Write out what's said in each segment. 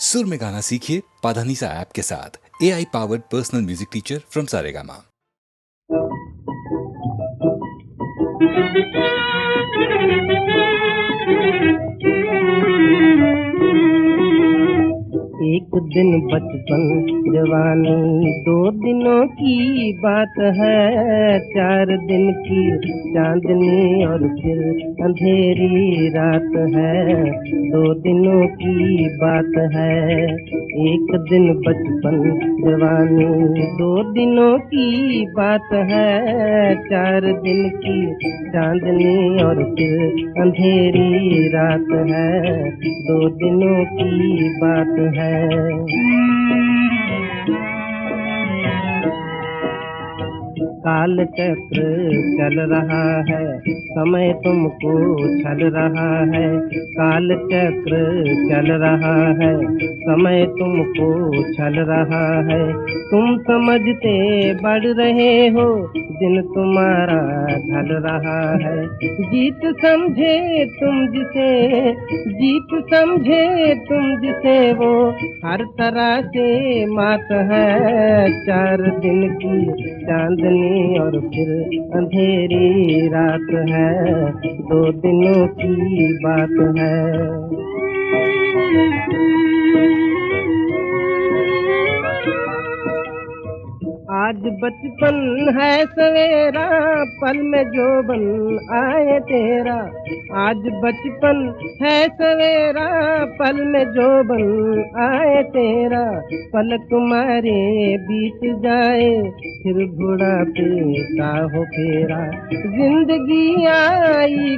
सुर में गाना सीखिए पाधानीसा ऐप के साथ। AI powered personal music teacher from Saregama. एक दिन बचपन जवानी 2 दिनों की बात है, 4 दिन की चांदनी और फिर अंधेरी रात है। 2 दिनों की बात है, एक दिन बचपन जवानी 2 दिनों की बात है, 4 दिन की चांदनी और फिर अंधेरी रात है। 2 दिनों की बात है। काल चक्र चल रहा है, समय तुमको छल रहा है। काल चक्र चल रहा है, समय तुमको छल रहा है। तुम समझते बढ़ रहे हो, दिन तुम्हारा ढल रहा है। जीत समझे तुम जिसे वो हर तरह से मात है। 4 दिन की चांदनी और फिर अंधेरी रात है। 2 दिनों की बात है। आज बचपन है सवेरा, पल में जोबन आए तेरा। आज बचपन है सवेरा, पल में जोबन आए तेरा। पलक तुम्हारे बीत जाए, फिर बुढ़ापे का हो फेरा। जिंदगी आई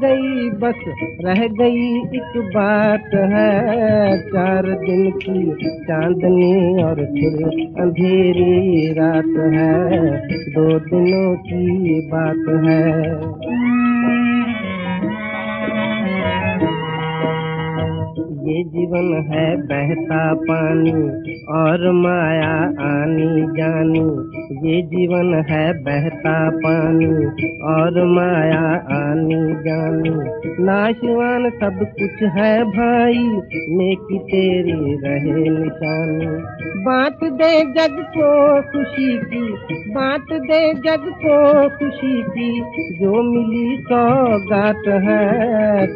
गई, बस रह गई एक बात है। 4 दिन की चांदनी और फिर अंधेरी रात है। 2 दिनों की बात है। ये जीवन है बहता पानी और माया आनी जानी। ये जीवन है बहता पानी और माया आनी जानी। नाशवान सब कुछ है भाई, नेकी तेरी रहे निशानी। बांट दे जग को खुशी की, बांट दे जग को खुशी की, जो मिली सौगात है।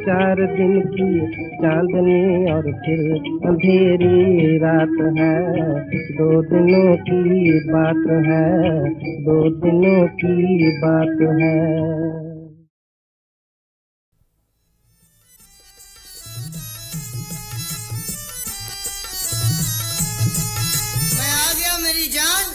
4 दिन की चांदनी और फिर अंधेरी रात है। 2 दिनों की बात है, 2 दिनों की बात है। मैं आ गया मेरी जान।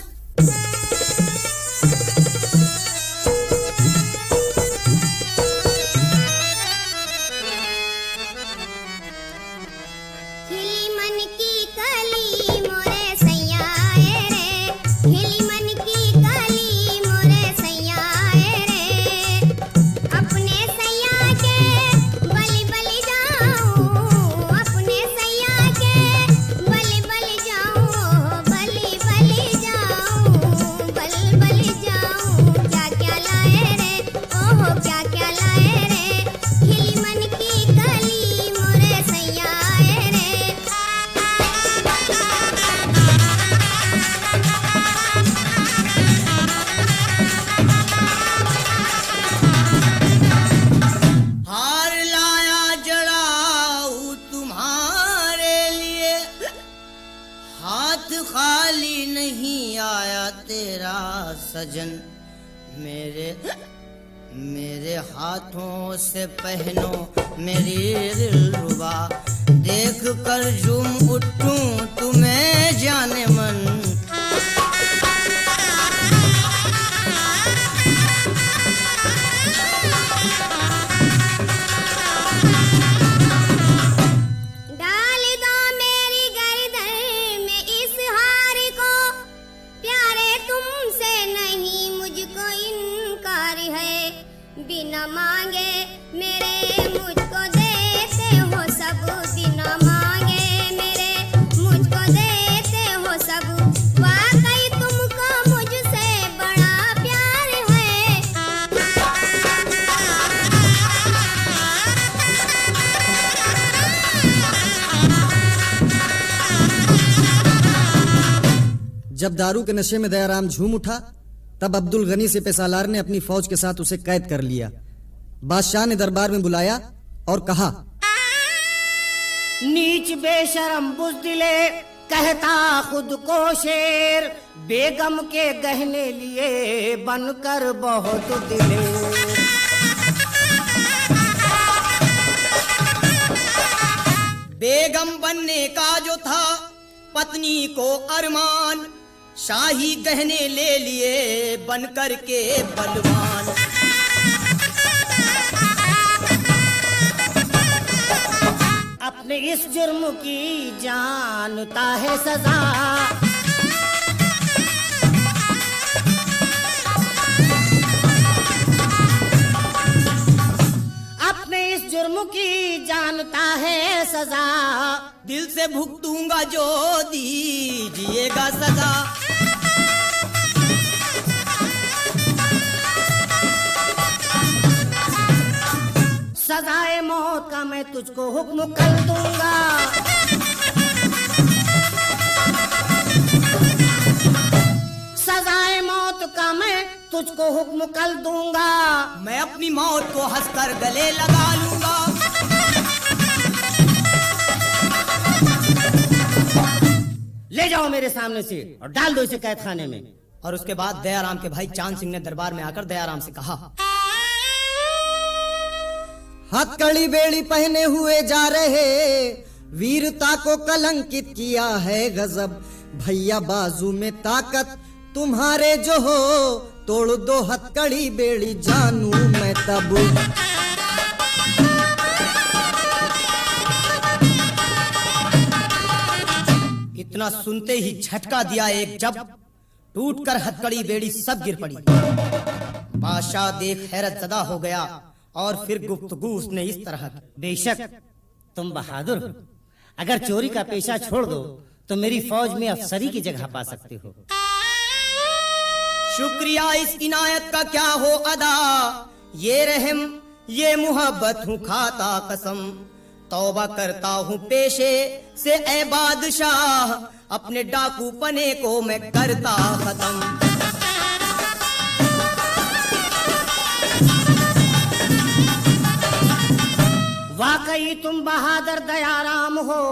खाली नहीं आया तेरा सजन। मेरे हाथों से पहनो मेरी दिलरुबा, देख कर झूम उठूं तुम्हें जाने मन। बिना मांगे मेरे मुझको देते हो सब, बिना मांगे जब दारू के नशे में दयाराम झूम उठा, तब अब्दुल गनी सिपह सालार ने अपनी फौज के साथ उसे कैद कर लिया। बादशाह ने दरबार में बुलाया और कहा, नीच बेशरम बुज़दिले कहता खुद को शेर, बेगम के गहने लिए बनकर बहुत दिलेर। बेगम बनने का जो था पत्नी को अरमान, शाही गहने ले लिए बनकर के बलवान। अपने इस जुर्म की जानता है सजा, अपने इस जुर्म की जानता है सजा, दिल से भुगतूंगा जो दीजिएगा सजा। सजाए मौत का मैं तुझको हुक्म कर दूंगा, सजाए मौत का मैं तुझको हुक्म कर दूंगा। मैं अपनी मौत को हंसकर गले लगा लूंगा। ले जाओ मेरे सामने से और डाल दो इसे कैद खाने में। और उसके बाद दयाराम के भाई चांद सिंह ने दरबार में आकर दयाराम से कहा, हथकड़ी बेड़ी पहने हुए जा रहे, वीरता को कलंकित किया है गजब। भैया बाजू में ताकत तुम्हारे जो हो, तोड़ दो हथकड़ी बेड़ी जानू मैं तब। इतना सुनते ही झटका दिया एक जब, टूटकर हथकड़ी बेड़ी सब गिर पड़ी। बादशाह देख हैरत ज़दा हो गया और फिर गुफ्तगू उसने इस तरह की, बेशक तुम बहादुर हो, अगर चोरी का पेशा छोड़ दो तो मेरी फौज में अफसरी की जगह पा सकते हो। शुक्रिया इस इनायत का क्या हो अदा, ये रहम ये मोहब्बत हूँ खाता कसम। तौबा करता हूँ पेशे से ए बादशाह, अपने डाकू पने को मैं करता खत्म। वाकई तुम बहादुर दयाराम हो,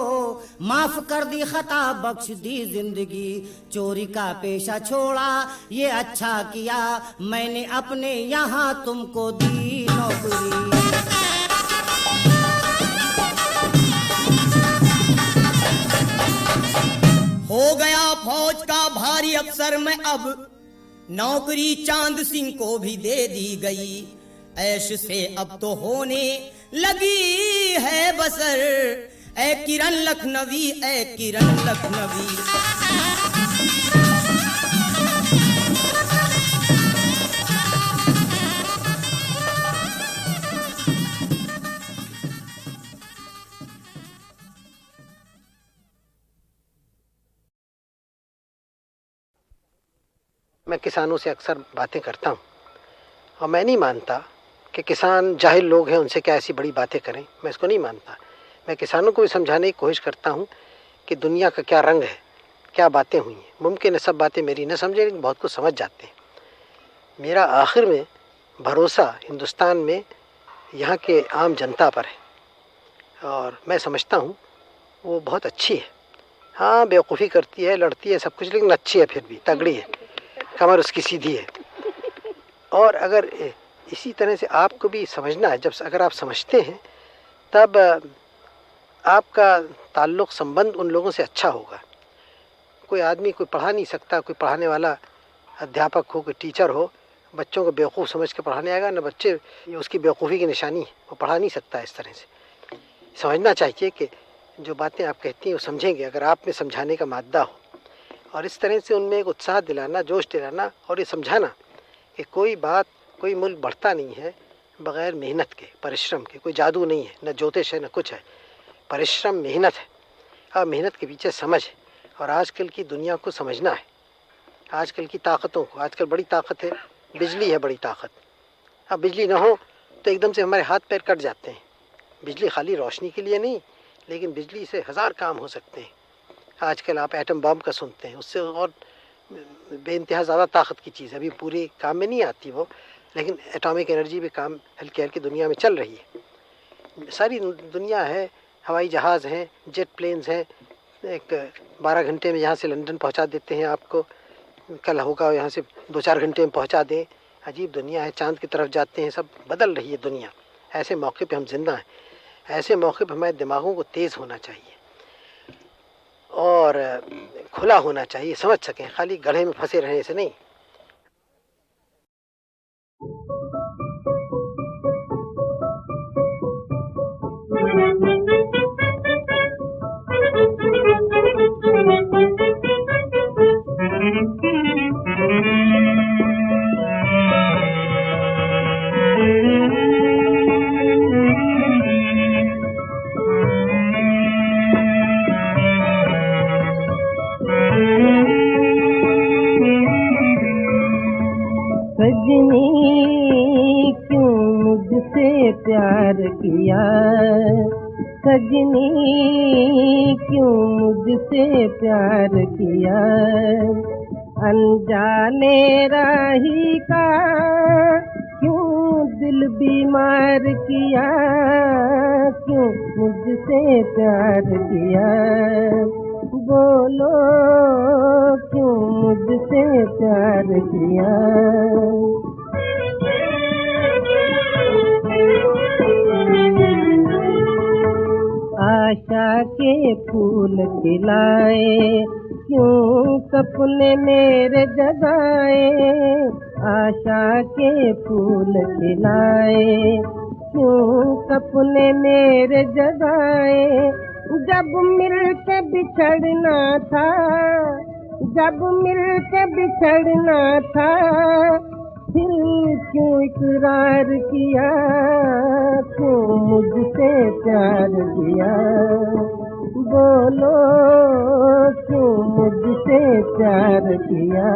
माफ कर दी खता बख्श दी जिंदगी। चोरी का पेशा छोड़ा ये अच्छा किया, मैंने अपने यहाँ तुमको दी नौकरी। हो गया फौज का भारी अफसर मैं अब, नौकरी चांद सिंह को भी दे दी गई। ऐश से अब तो होने लगी है बसर, ए किरण लखनवी ए किरण लखनवी। मैं किसानों से अक्सर बातें करता हूँ और मैं नहीं मानता कि किसान जाहिल लोग हैं, उनसे क्या ऐसी बड़ी बातें करें। मैं इसको नहीं मानता। मैं किसानों को भी समझाने की कोशिश करता हूँ कि दुनिया का क्या रंग है, क्या बातें हुई हैं। मुमकिन है सब बातें मेरी न समझे, लेकिन बहुत कुछ समझ जाते हैं। मेरा आखिर में भरोसा हिंदुस्तान में यहाँ के आम जनता पर है और मैं समझता हूँ वो बहुत अच्छी है। हाँ, बेवकूफ़ी करती है, लड़ती है, सब कुछ, लेकिन अच्छी है, फिर भी तगड़ी है, कमर उसकी सीधी है। और अगर इसी तरह से आपको भी समझना है, अगर आप समझते हैं तब आपका ताल्लुक़ संबंध उन लोगों से अच्छा होगा। कोई आदमी कोई पढ़ा नहीं सकता, कोई पढ़ाने वाला अध्यापक हो, कोई टीचर हो, बच्चों को बेवकूफ़ समझ के पढ़ाने आएगा ना, बच्चे ये उसकी बेवकूफ़ी की निशानी है, वो पढ़ा नहीं सकता। इस तरह से समझना चाहिए कि जो बातें आप कहती हैं वो समझेंगे अगर आप में समझाने का मादा हो। और इस तरह से उनमें एक उत्साह दिलाना, जोश दिलाना और ये समझाना कि कोई मुल्क बढ़ता नहीं है बग़ैर मेहनत के, परिश्रम के। कोई जादू नहीं है, न ज्योतिष है, न कुछ है। परिश्रम, मेहनत है और मेहनत के पीछे समझ है। और आजकल की दुनिया को समझना है, आजकल की ताकतों को। आजकल बड़ी ताकत है, बिजली है बड़ी ताकत। अब बिजली ना हो तो एकदम से हमारे हाथ पैर कट जाते हैं। बिजली खाली रोशनी के लिए नहीं, लेकिन बिजली से 1000 काम हो सकते हैं। आजकल आप एटम बम का सुनते हैं, उससे और बेइंतहा ज़्यादा ताकत की चीज़ है, अभी पूरे काम में नहीं आती वो, लेकिन एटॉमिक एनर्जी भी काम हल्की हल्की दुनिया में चल रही है। सारी दुनिया है, हवाई जहाज़ हैं, जेट प्लेन्स हैं, एक 12 घंटे में यहाँ से लंदन पहुँचा देते हैं आपको, कल होगा यहाँ से 2-4 घंटे में पहुँचा दें। अजीब दुनिया है, चाँद की तरफ जाते हैं, सब बदल रही है दुनिया। ऐसे मौके पे हम जिंदा हैं, ऐसे मौके पे हमारे दिमागों को तेज़ होना चाहिए और खुला होना चाहिए, समझ सकें, खाली गड्ढे में फंसे रहने से नहीं। सजनी क्यों मुझसे प्यार किया, सजनी क्यों मुझसे प्यार किया, अनजाने राही का क्यों दिल बीमार किया, क्यों मुझसे प्यार किया, बोलो क्यों मुझसे प्यार किया। आशा के फूल खिलाए क्यों सपने मेरे जगाए, आशा के फूल खिलाए क्यों सपने मेरे जगाए, जब मिलके बिछड़ना था, जब मिलके बिछड़ना था, फिर क्यों इकरार किया, क्यों मुझसे प्यार किया, बोलो क्यों मुझसे प्यार किया।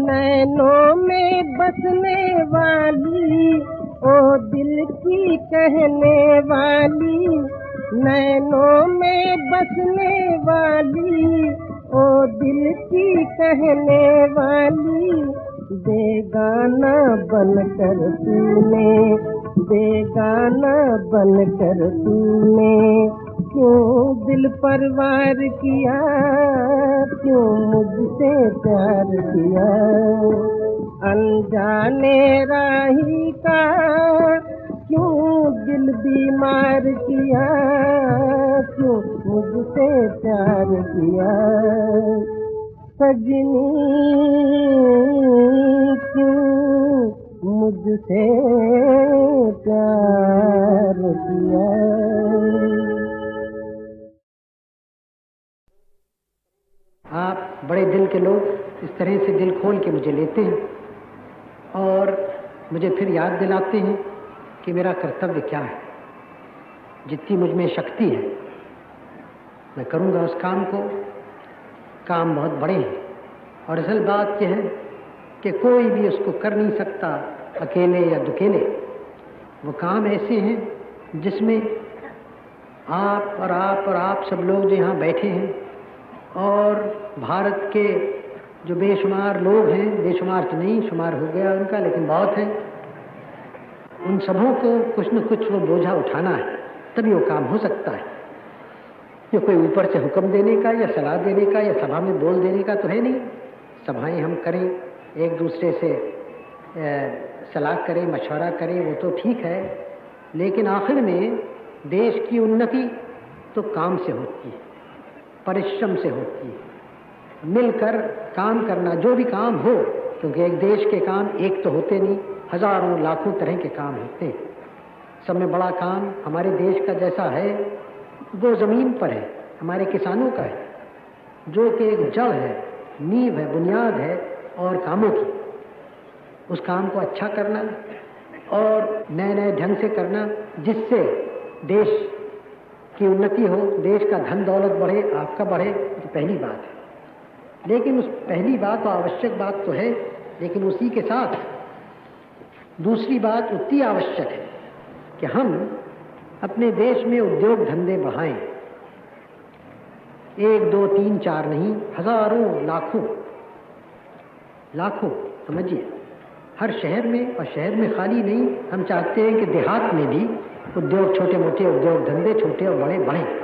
नैनों में बसने वाली ओ दिल की कहने वाली, नैनों में बसने वाली ओ दिल की कहने वाली, बेगाना बनकर तूने, बेगाना बनकर तूने क्यों दिल पर वार किया, क्यों मुझसे प्यार किया, अनजाने राही का क्यों दिल बीमार किया, क्यों मुझसे प्यार किया, सजनी क्यों मुझसे प्यार किया। आप बड़े दिल के लोग इस तरह से दिल खोल के मुझे लेते हैं और मुझे फिर याद दिलाते हैं कि मेरा कर्तव्य क्या है। जितनी मुझ में शक्ति है मैं करूँगा उस काम को। काम बहुत बड़े हैं और असल बात यह है कि कोई भी उसको कर नहीं सकता अकेले या दुकेले। वो काम ऐसे हैं जिसमें आप और आप सब लोग जो यहाँ बैठे हैं और भारत के जो बेशुमार लोग हैं, बेशुमार तो नहीं, शुमार हो गया उनका, लेकिन बहुत हैं, उन सबों को कुछ न कुछ वो बोझा उठाना है, तभी वो काम हो सकता है। ये कोई ऊपर से हुक्म देने का या सलाह देने का या सभा में बोल देने का तो है नहीं। सभाएं हम करें, एक दूसरे से सलाह करें, मशवरा करें, वो तो ठीक है, लेकिन आखिर में देश की उन्नति तो काम से होती है, परिश्रम से होती है। मिलकर काम करना, जो भी काम हो, क्योंकि एक देश के काम एक तो होते नहीं, हजारों लाखों तरह के काम होते हैं। सब में बड़ा काम हमारे देश का जैसा है वो ज़मीन पर है, हमारे किसानों का है, जो कि एक जड़ है, नींव है, बुनियाद है और कामों की। उस काम को अच्छा करना और नए नए ढंग से करना जिससे देश की उन्नति हो, देश का धन दौलत बढ़े, आपका बढ़े, तो पहली बात है। लेकिन उस पहली बात और आवश्यक बात तो है, लेकिन उसी के साथ दूसरी बात उतनी आवश्यक है कि हम अपने देश में उद्योग धंधे बढ़ाएं। 1, 2, 3, 4 नहीं, हजारों, लाखों समझिए, हर शहर में, और शहर में खाली नहीं, हम चाहते हैं कि देहात में भी उद्योग, छोटे मोटे उद्योग धंधे, छोटे और बड़े बढ़ें।